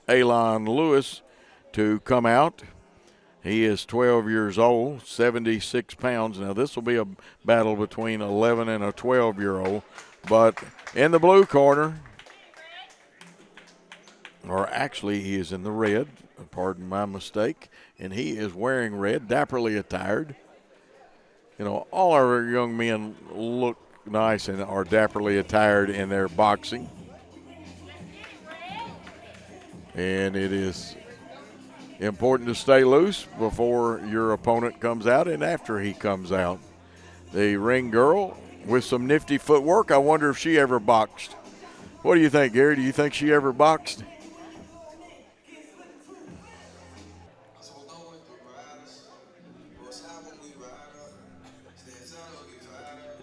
Alon Lewis to come out. He is 12 years old, 76 pounds. Now, this will be a battle between 11 and a 12-year-old. But in the blue corner, or actually he is in the red, pardon my mistake, and he is wearing red, dapperly attired. You know, all our young men look nice and are dapperly attired in their boxing. And it is important to stay loose before your opponent comes out and after he comes out. The ring girl with some nifty footwork. I wonder if she ever boxed. What do you think, Gary? Do you think she ever boxed?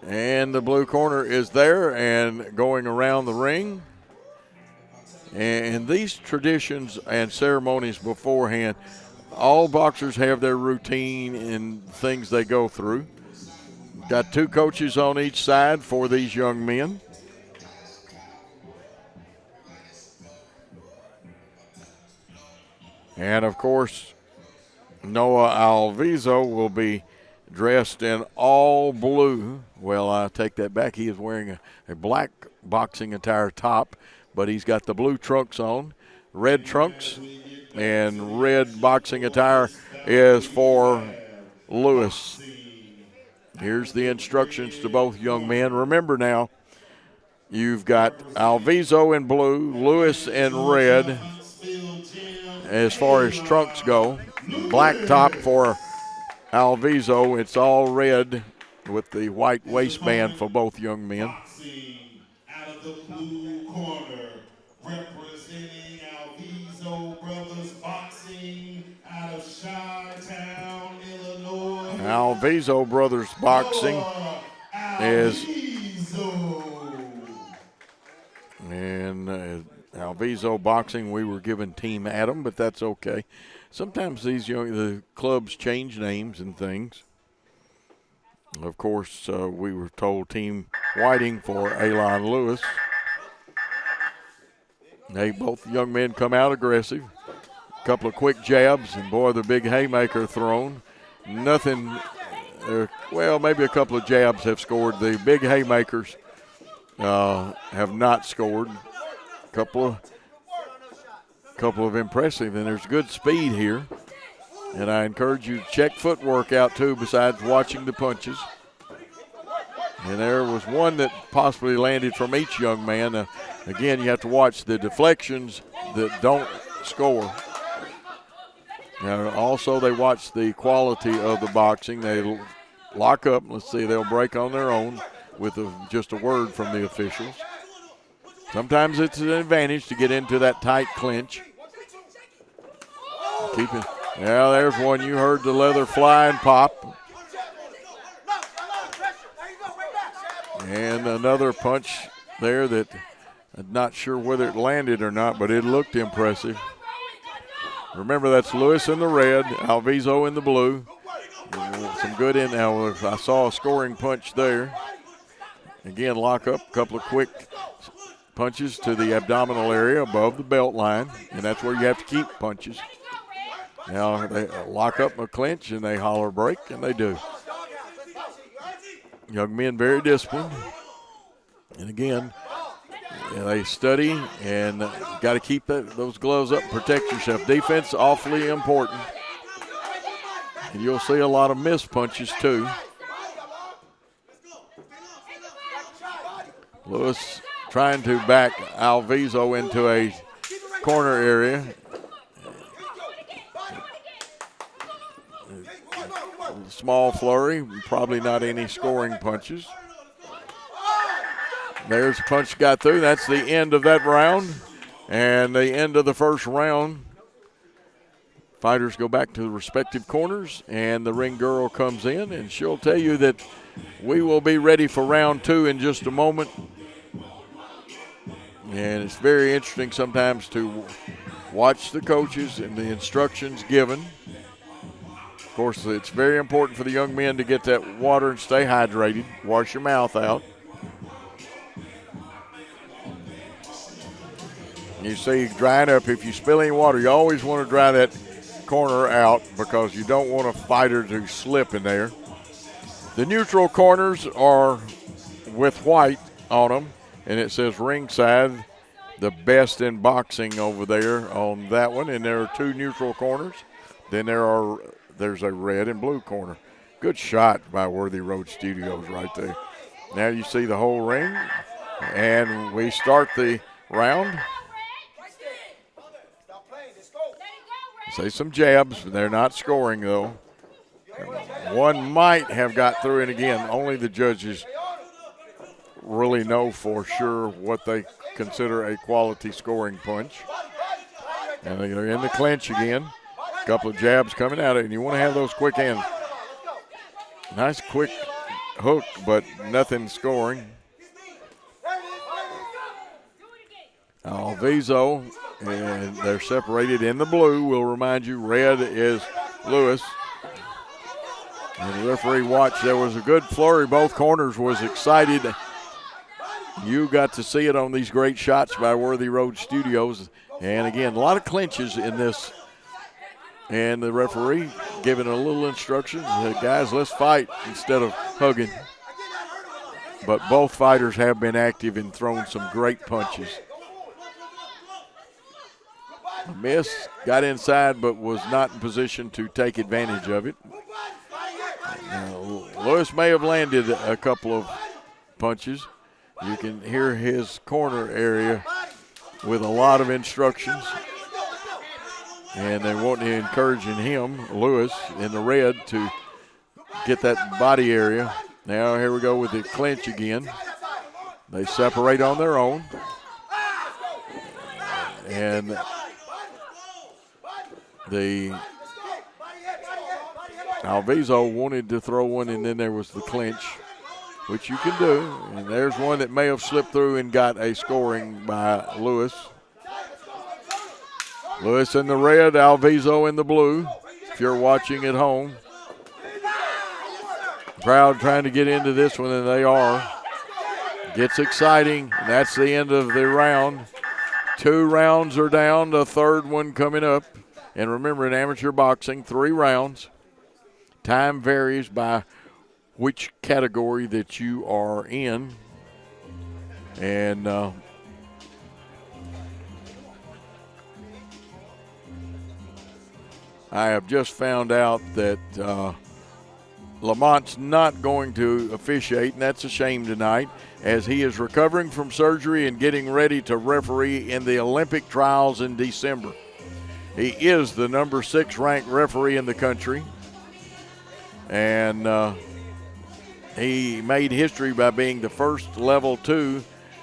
And the blue corner is there and going around the ring. And these traditions and ceremonies beforehand, all boxers have their routine and things they go through. Got two coaches on each side for these young men. And, of course, Noah Alvizo will be dressed in all blue. Well, I take that back. He is wearing a black boxing attire top, but he's got the blue trunks on, red trunks, and red boxing attire is for Lewis. Here's the instructions to both young men. Remember now, you've got Alvizo in blue, Lewis in red as far as trunks go. Black top for Alvizo. It's all red with the white waistband for both young men. Out of the blue corner, representing Alvizo Brothers Boxing out of Chi-Town, Illinois. Alvizo Brothers Boxing is, and Alvizo Boxing, we were given Team Adam, but that's okay. Sometimes the clubs change names and things. Of course, we were told Team Whiting for Alon Lewis. Both young men come out aggressive. A couple of quick jabs, and boy, the big haymaker thrown. Nothing, well, maybe a couple of jabs have scored. The big haymakers have not scored. Couple of impressive, and there's good speed here. And I encourage you to check footwork out too, besides watching the punches. And there was one that possibly landed from each young man. Again, you have to watch the deflections that don't score. Now, also, they watch the quality of the boxing. They lock up. Let's see, they'll break on their own with just a word from the officials. Sometimes it's an advantage to get into that tight clinch. Keep it. Yeah, there's one. You heard the leather fly and pop. And another punch there that I'm not sure whether it landed or not, but it looked impressive. Remember, that's Lewis in the red, Alvizo in the blue. Some good in now. I saw a scoring punch there. Again, lock up, a couple of quick punches to the abdominal area above the belt line, and that's where you have to keep punches. Now they lock up a clinch and they holler break, and they do. Young men very disciplined. And again, they study and got to keep those gloves up and protect yourself. Defense awfully important. And you'll see a lot of missed punches too. Lewis trying to back Alvizo into a corner area. Small flurry, probably not any scoring punches. There's a punch got through. That's the end of that round and the end of the first round. Fighters go back to the respective corners, and the ring girl comes in, and she'll tell you that we will be ready for round two in just a moment. And it's very interesting sometimes to watch the coaches and the instructions given. Of course, it's very important for the young men to get that water and stay hydrated. Wash your mouth out. You see drying up. If you spill any water, you always want to dry that corner out because you don't want a fighter to slip in there. The neutral corners are with white on them, and it says ringside, the best in boxing over there on that one. And there are two neutral corners. Then there's a red and blue corner. Good shot by Worthy Road Studios right there. Now you see the whole ring, and we start the round. Say some jabs, but they're not scoring though. One might have got through, and again, only the judges really know for sure what they consider a quality scoring punch. And they're in the clinch again. A couple of jabs coming out, and you want to have those quick hands. Nice quick hook, but nothing scoring. Alvizo, and they're separated in the blue. We'll remind you, red is Lewis. And the referee watched. There was a good flurry. Both corners was excited. You got to see it on these great shots by Worthy Road Studios. And again, a lot of clinches in this. And the referee giving a little instruction. Guys, let's fight instead of hugging. But both fighters have been active and thrown some great punches. Miss, got inside, but was not in position to take advantage of it. Lewis may have landed a couple of punches. You can hear his corner area with a lot of instructions. And they want to encouraging him, Lewis, in the red, to get that body area. Now here we go with the clinch again. They separate on their own. And the Alvizo wanted to throw one, and then there was the clinch, which you can do. And there's one that may have slipped through and got a scoring by Lewis. Lewis in the red, Alvizo in the blue. If you're watching at home. Crowd trying to get into this one, and they are. Gets exciting, and that's the end of the round. 2 rounds are down, the third one coming up. And remember, in amateur boxing, 3 rounds. Time varies by which category that you are in. And I have just found out that Lamont's not going to officiate, and that's a shame tonight, as he is recovering from surgery and getting ready to referee in the Olympic trials in December. He is the number 6 ranked referee in the country, and he made history by being the first level 2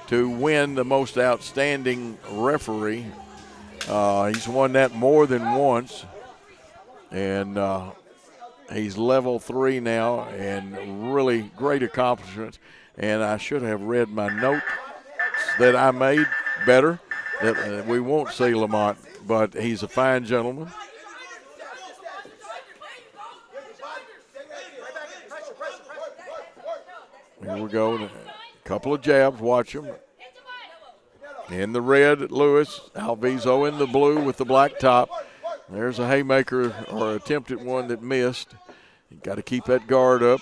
to win the most outstanding referee. He's won that more than once. And he's level 3 now, and really great accomplishments. And I should have read my notes that I made better, that we won't see Lamont, but he's a fine gentleman. Here we go. A couple of jabs. Watch them. In the red, Lewis. Alvizo in the blue with the black top. There's a haymaker or attempted one that missed. You got to keep that guard up.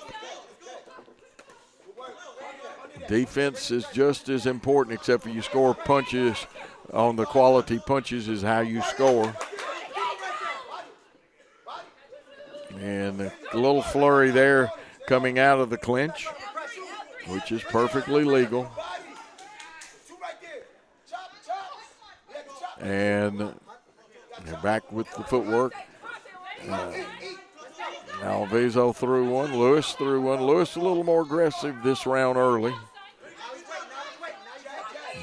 Defense is just as important, except for you score punches on the quality punches is how you score. And a little flurry there coming out of the clinch, which is perfectly legal. And they're back with the footwork. Alvizo threw one. Lewis threw one. Lewis a little more aggressive this round early.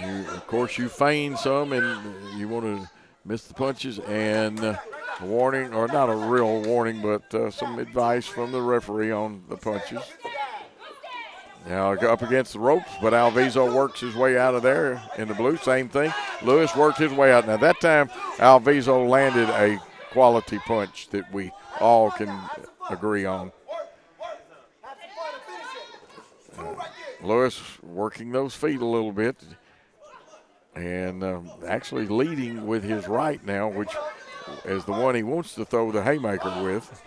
Of course, you feign some, and you want to miss the punches. And a warning, or not a real warning, but some advice from the referee on the punches. Now up against the ropes, but Alvizo works his way out of there in the blue. Same thing. Lewis worked his way out. Now that time, Alvizo landed a quality punch that we all can agree on. Lewis working those feet a little bit. and actually leading with his right now, which is the one he wants to throw the haymaker with.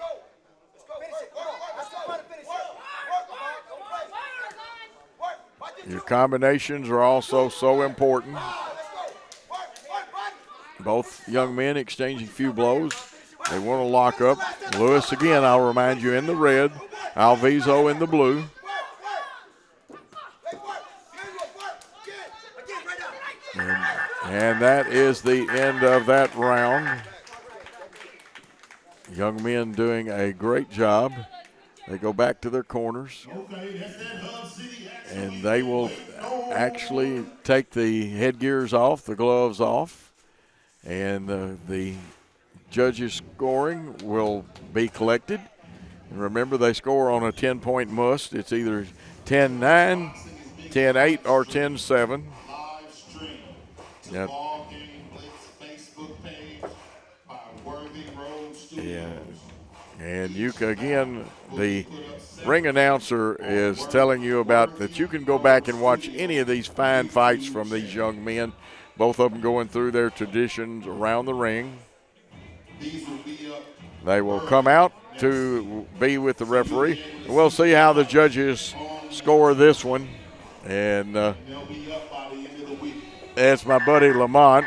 Your combinations are also so important. Both young men exchanging a few blows. They want to lock up. Lewis, again, I'll remind you, in the red. Alvizo in the blue. And that is the end of that round. Young men doing a great job. They go back to their corners. And they will actually take the headgears off, the gloves off. And the judges' scoring will be collected. And remember, they score on a 10-point must. It's either 10-9, 10-8, or 10-7. Yep. Yeah. And you can, again, the ring announcer is telling you about that you can go back and watch any of these fine fights from these young men, both of them going through their traditions around the ring. They will come out to be with the referee. We'll see how the judges score this one. And that's my buddy Lamont.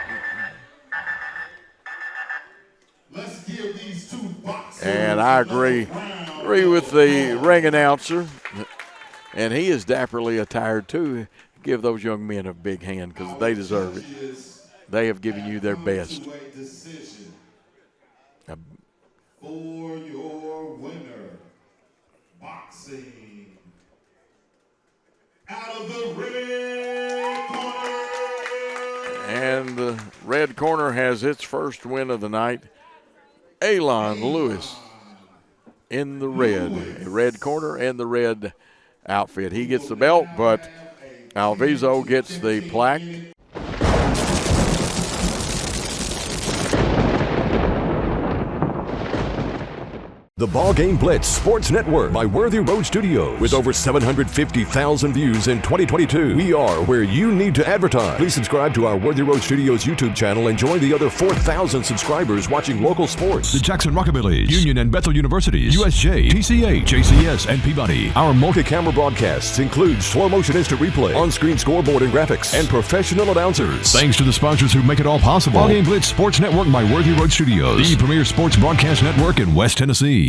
And I agree with the ring announcer. And he is dapperly attired too. Give those young men a big hand because they deserve it. They have given you their best. For your winner, boxing, out of the red corner. And the red corner has its first win of the night. Alon Lewis in the red corner and the red outfit. He gets the belt, but Alvizo gets the plaque. The BallGame Blitz Sports Network by Worthy Road Studios. With over 750,000 views in 2022, we are where you need to advertise. Please subscribe to our Worthy Road Studios YouTube channel and join the other 4,000 subscribers watching local sports. The Jackson Rockabillys, Union and Bethel Universities, USJ, TCA, JCS, and Peabody. Our multi-camera broadcasts include slow motion instant replay, on-screen scoreboard and graphics, and professional announcers. Thanks to the sponsors who make it all possible. BallGame Blitz Sports Network by Worthy Road Studios, the premier sports broadcast network in West Tennessee.